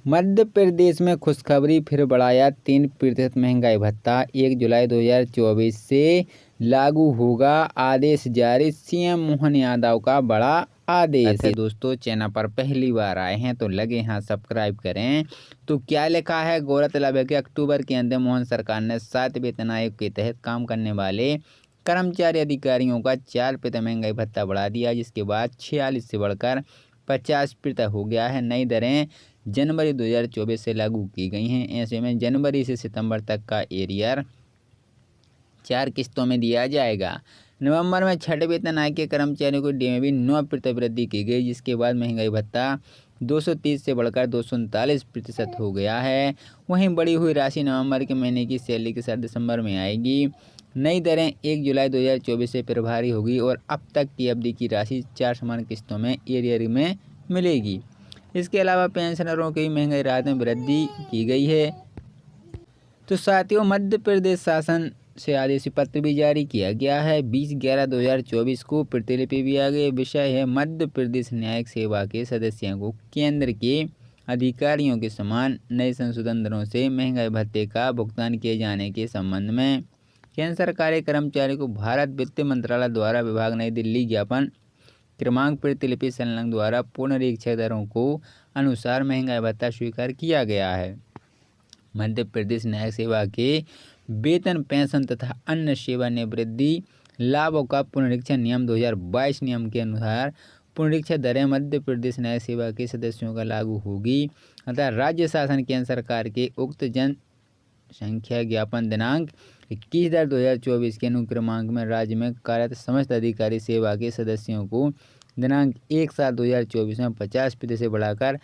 मध्य प्रदेश में खुशखबरी, फिर बढ़ाया 3% महंगाई भत्ता, 1 जुलाई 2024 से लागू होगा, आदेश जारी, सीएम मोहन यादव का बड़ा आदेश। दोस्तों, चैनल पर पहली बार आए हैं तो लगे हाँ सब्सक्राइब करें। तो क्या लिखा है, गौरतलब है कि अक्टूबर के अंदर मोहन सरकार ने 7 वेतन आयोग के तहत काम करने वाले कर्मचारी अधिकारियों का 4% महंगाई भत्ता बढ़ा दिया, जिसके बाद 46 से बढ़कर 50% हो गया है। नई दरें जनवरी 2024 से लागू की गई हैं। ऐसे में जनवरी से सितंबर तक का एरियर 4 किस्तों में दिया जाएगा। नवंबर में छठे वेतन आयोग के कर्मचारियों को डी में भी 9% वृद्धि की गई, जिसके बाद महंगाई भत्ता 230 से बढ़कर 239% हो गया है। वहीं बढ़ी हुई राशि नवंबर के महीने की सैलरी के साथ दिसंबर में आएगी। नई दरें 1 जुलाई 2024 से प्रभावी होगी और अब तक की अवधि की राशि 4 समान किस्तों में एरियर में मिलेगी। इसके अलावा पेंशनरों की महंगाई राहत में वृद्धि की गई है। तो साथियों, मध्य प्रदेश शासन से आदेश पत्र भी जारी किया गया है। 20/11/2024 को प्रतिलिपि भी आ गई। विषय है, मध्य प्रदेश न्यायिक सेवा के सदस्यों को केंद्र के अधिकारियों के समान नए संशोधन दरों से महंगाई भत्ते का भुगतान किए जाने के संबंध में केंद्र सरकारी कर्मचारियों को भारत वित्त मंत्रालय द्वारा विभाग नई दिल्ली ज्ञापन क्रमांक प्रतिलिपि संलग्न द्वारा पुनरीक्षित दरों को अनुसार महंगाई भत्ता स्वीकार किया गया है। मध्य प्रदेश न्यायिक सेवा के वेतन, पेंशन तथा अन्य सेवानिवृत्ति लाभों का पुनरीक्षण नियम 2022 नियम के अनुसार पुनरीक्षित दरें मध्य प्रदेश न्यायिक सेवा के सदस्यों का लागू होगी। अतः राज्य शासन केंद्र सरकार के उक्त जनसंख्या ज्ञापन दिनांक 21/10/2024 के अनुक्रमांक में राज्य में कार्यरत समस्त अधिकारी सेवा के सदस्यों को दिनांक 1/7/2024 में 50% से बढ़ाकर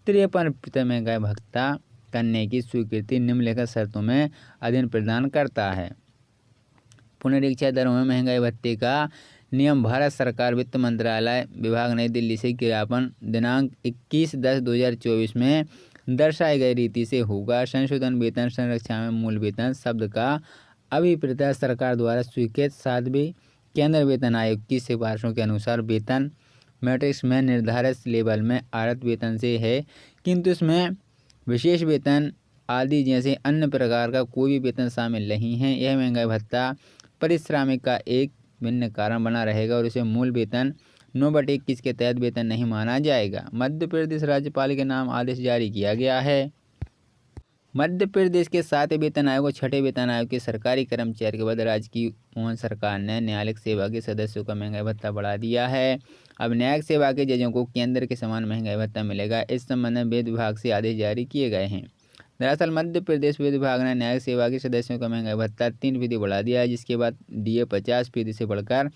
53% महंगाई भत्ता करने की स्वीकृति निम्नलिखित शर्तों में अधीन प्रदान करता है। पुनरीक्षित दरों में महंगाई भत्ते का नियम भारत सरकार वित्त मंत्रालय विभाग नई दिल्ली से ज्ञापन दिनांक 21/10/2024 में दर्शाई गई रीति से होगा। संशोधन वेतन संरचना में मूल वेतन शब्द का अभिप्राय सरकार द्वारा स्वीकृत 7वें केंद्र वेतन आयोग की सिफारिशों के अनुसार वेतन मैट्रिक्स में निर्धारित लेवल में आरत वेतन से है, किंतु इसमें विशेष वेतन आदि जैसे अन्य प्रकार का कोई भी वेतन शामिल नहीं है। यह महंगाई भत्ता पारिश्रमिक का एक भिन्न कारण बना रहेगा और इसे मूल वेतन 9/21 के तहत वेतन नहीं माना जाएगा। मध्य प्रदेश राज्यपाल के नाम आदेश जारी किया गया है। मध्य प्रदेश के 7 वेतन आयोग और 6 वेतन आयोग के सरकारी कर्मचारी के बाद राज्य की मोहन सरकार ने न्यायिक सेवा के सदस्यों का महंगाई भत्ता बढ़ा दिया है। अब न्यायिक सेवा के जजों को केंद्र के समान महंगाई भत्ता मिलेगा। इस संबंध में वित्त विभाग से आदेश जारी किए गए हैं। दरअसल मध्य प्रदेश वित्त विभाग ने न्यायिक सेवा के सदस्यों का महंगाई भत्ता 3% बढ़ा दिया है, जिसके बाद डीए 50% से बढ़कर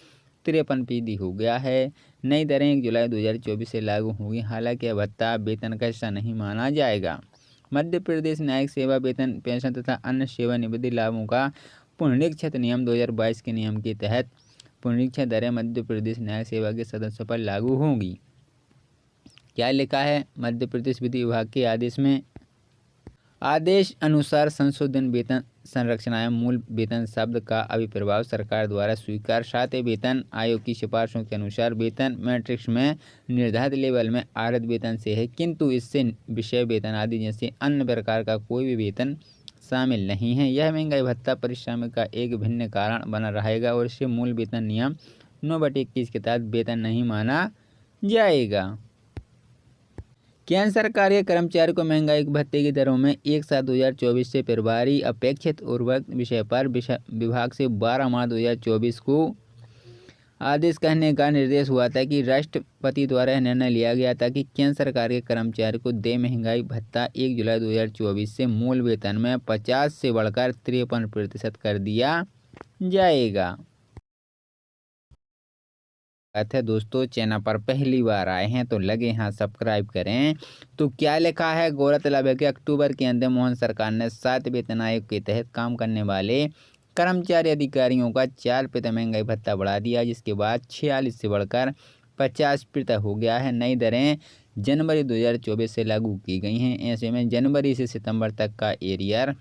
53% हो गया है। नई दरें 1 जुलाई 2024 से लागू होंगी। हालांकि यह भत्ता वेतन का हिस्सा नहीं माना जाएगा। मध्य प्रदेश न्यायिक सेवा वेतन, पेंशन तथा अन्य सेवानिवृत्ति लाभों का पुनरीक्षित नियम 2022 के नियम के तहत पुनरीक्षित दरें मध्य प्रदेश न्यायिक सेवा के सदस्यों पर लागू होंगी। क्या लिखा है मध्य प्रदेश विधि विभाग के आदेश में? आदेश अनुसार संशोधन वेतन संरचना एवं मूल वेतन शब्द का अभिप्रभाव सरकार द्वारा स्वीकार 7वें वेतन आयोग की सिफारिशों के अनुसार वेतन मैट्रिक्स में निर्धारित लेवल में आरत वेतन से है, किंतु इससे विषय वेतन आदि जैसे अन्य प्रकार का कोई भी वेतन शामिल नहीं है। यह महंगाई भत्ता पारिश्रमिक का एक भिन्न कारण बना रहेगा और इसे मूल वेतन नियम 9/21 के तहत वेतन नहीं माना जाएगा। केंद्र सरकार के कर्मचारियों को महंगाई भत्ते की दरों में 1/7/2024 से प्रभावी अपेक्षित उर्वरक विषय पर विभाग से 12 मार्च 2024 को आदेश कहने का निर्देश हुआ था कि राष्ट्रपति द्वारा यह निर्णय लिया गया था कि केंद्र सरकार के कर्मचारियों को देय महंगाई भत्ता 1 जुलाई 2024 से मूल वेतन में 50 से बढ़कर 53% कर दिया जाएगा। है दोस्तों, चैनल पर पहली बार आए हैं तो लगे हाँ सब्सक्राइब करें। तो क्या लिखा है, गौरतलब है कि अक्टूबर के अंदर मोहन सरकार ने 7 वेतन आयोग के तहत काम करने वाले कर्मचारी अधिकारियों का 4% महंगाई भत्ता बढ़ा दिया, जिसके बाद 46 से बढ़कर 50% हो गया है। नई दरें जनवरी 2024 से लागू की गई हैं। ऐसे में जनवरी से सितंबर तक का एरियर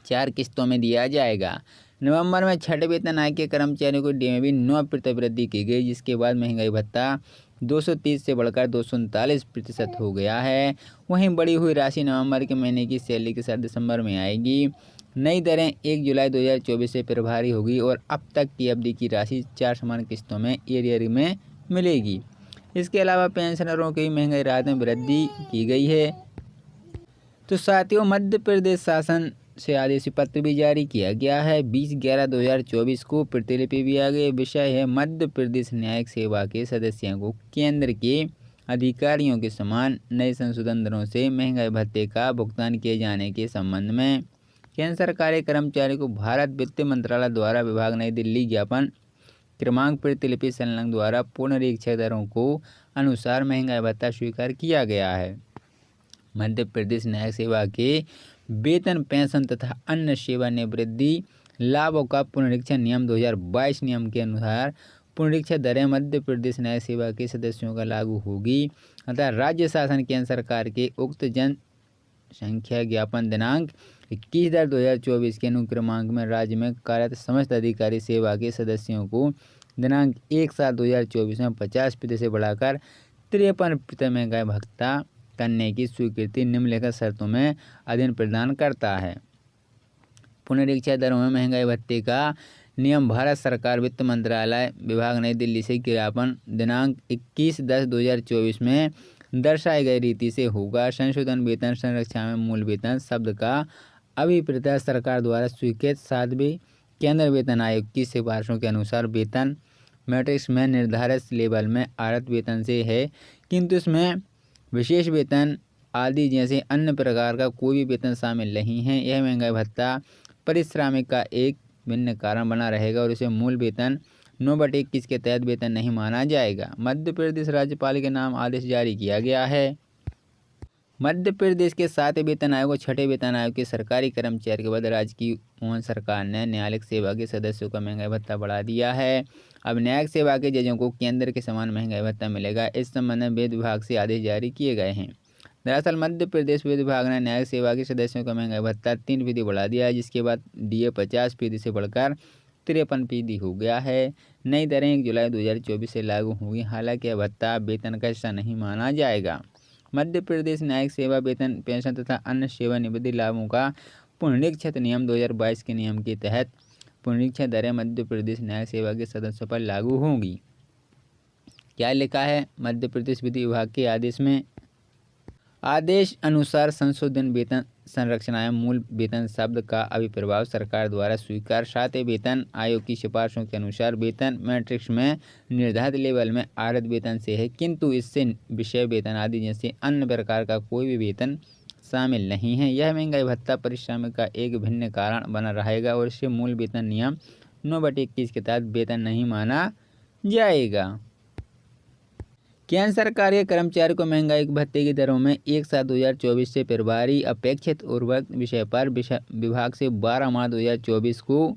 4 किस्तों में दिया जाएगा। नवंबर में छठे वेतन आयोग के कर्मचारियों को डी में भी 9% वृद्धि की गई, जिसके बाद महंगाई भत्ता 230 से बढ़कर 239% हो गया है। वहीं बढ़ी हुई राशि नवंबर के महीने की सैलरी के साथ दिसंबर में आएगी। नई दरें 1 जुलाई 2024 से प्रभावी होगी और अब तक की अवधि की राशि 4 समान किस्तों में एरियर में मिलेगी। इसके अलावा पेंशनरों की महंगाई राहत में वृद्धि की गई है। तो साथियों, मध्य प्रदेश शासन से आदेश पत्र भी जारी किया गया है। 20/11/2024 को प्रतिलिपि भी आ गई। विषय है मध्य प्रदेश न्यायिक सेवा के सदस्यों को केंद्र के अधिकारियों के समान नए संशोधन दरों से महंगाई भत्ते का भुगतान किए जाने के संबंध में केंद्र सरकारी कर्मचारी को भारत वित्त मंत्रालय द्वारा विभाग नई दिल्ली ज्ञापन क्रमांक प्रतिलिपि संलग्न द्वारा पुनरीक्षित दरों को अनुसार महंगाई भत्ता स्वीकार किया गया है। मध्य प्रदेश न्यायिक सेवा के वेतन, पेंशन तथा अन्य सेवानिवृत्ति लाभों का पुनरीक्षण नियम 2022 नियम के अनुसार पुनरीक्षित दरें मध्य प्रदेश न्यायिक सेवा के सदस्यों का लागू होगी। अतः राज्य शासन केंद्र सरकार के उक्त जनसंख्या ज्ञापन दिनांक 21/10/2024 के अनुक्रमांक में राज्य में कार्यरत समस्त अधिकारी सेवा के सदस्यों को दिनांक 1/7/2024 में 50% से बढ़ाकर 53% महंगाई भत्ता करने की स्वीकृति निम्नलिखित शर्तों में अधीन प्रदान करता है। पुनरीक्षित दरों में महंगाई भत्ते का नियम भारत सरकार वित्त मंत्रालय विभाग नई दिल्ली से ज्ञापन दिनांक 21/10/2024 में दर्शाई गई रीति से होगा। संशोधन वेतन संरचना में मूल वेतन शब्द का अभिप्राय सरकार द्वारा स्वीकृत 7वें केंद्र वेतन आयोग की सिफारिशों के अनुसार वेतन मैट्रिक्स में निर्धारित लेवल में आरत वेतन से है, किंतु इसमें विशेष वेतन आदि जैसे अन्य प्रकार का कोई भी वेतन शामिल नहीं है। यह महंगाई भत्ता पारिश्रमिक का एक भिन्न कारण बना रहेगा और इसे मूल वेतन 9/21 के तहत वेतन नहीं माना जाएगा। मध्य प्रदेश राज्यपाल के नाम आदेश जारी किया गया है। मध्य प्रदेश के 7वें वेतन आयोग और 6ठे वेतन आयोग के सरकारी कर्मचारी के बाद राज्य की मोहन सरकार ने न्यायिक सेवा के सदस्यों का महंगाई भत्ता बढ़ा दिया है। अब न्यायिक सेवा के जजों को केंद्र के समान महंगाई भत्ता मिलेगा। इस संबंध में वित्त विभाग से आदेश जारी किए गए हैं। दरअसल मध्य प्रदेश वित्त विभाग ने न्यायिक सेवा के सदस्यों का महंगाई भत्ता 3% बढ़ा दिया है, जिसके बाद DA 50% से बढ़कर 53% हो गया है। नई दरें 1 जुलाई 2024 से लागू होंगी। हालांकि यह भत्ता वेतन का हिस्सा नहीं माना जाएगा। मध्य प्रदेश न्यायिक सेवा वेतन, पेंशन तथा अन्य सेवानिवृत्ति लाभों का पुनरीक्षित नियम 2022 के नियम के तहत पुनरीक्षित दरें मध्य प्रदेश न्यायिक सेवा के सदस्यों पर लागू होंगी। क्या लिखा है मध्य प्रदेश वित्त विभाग के आदेश में? आदेश अनुसार संशोधन वेतन संरचना एवं मूल वेतन शब्द का अभिप्रभाव सरकार द्वारा स्वीकार 7वें वेतन आयोग की सिफारिशों के अनुसार वेतन मैट्रिक्स में निर्धारित लेवल में आरत वेतन से है, किंतु इससे विषय वेतन आदि जैसे अन्य प्रकार का कोई भी वेतन शामिल नहीं है। यह महंगाई भत्ता पारिश्रमिक का एक भिन्न कारण बना रहेगा और इसे मूल वेतन नियम 9/21 के तहत वेतन नहीं माना जाएगा। केंद्र सरकार के कर्मचारियों को महंगाई भत्ते की दरों में 1/7/2024 से प्रभावी अपेक्षित उर्वरक विषय पर विभाग से 12 मार्च 2024 को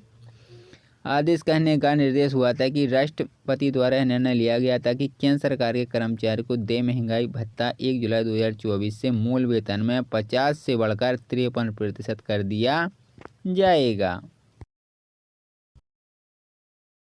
आदेश कहने का निर्देश हुआ था कि राष्ट्रपति द्वारा यह निर्णय लिया गया था कि केंद्र सरकार के कर्मचारी को देय महंगाई भत्ता 1 जुलाई 2024 से मूल वेतन में 50 से बढ़कर 53% कर दिया जाएगा।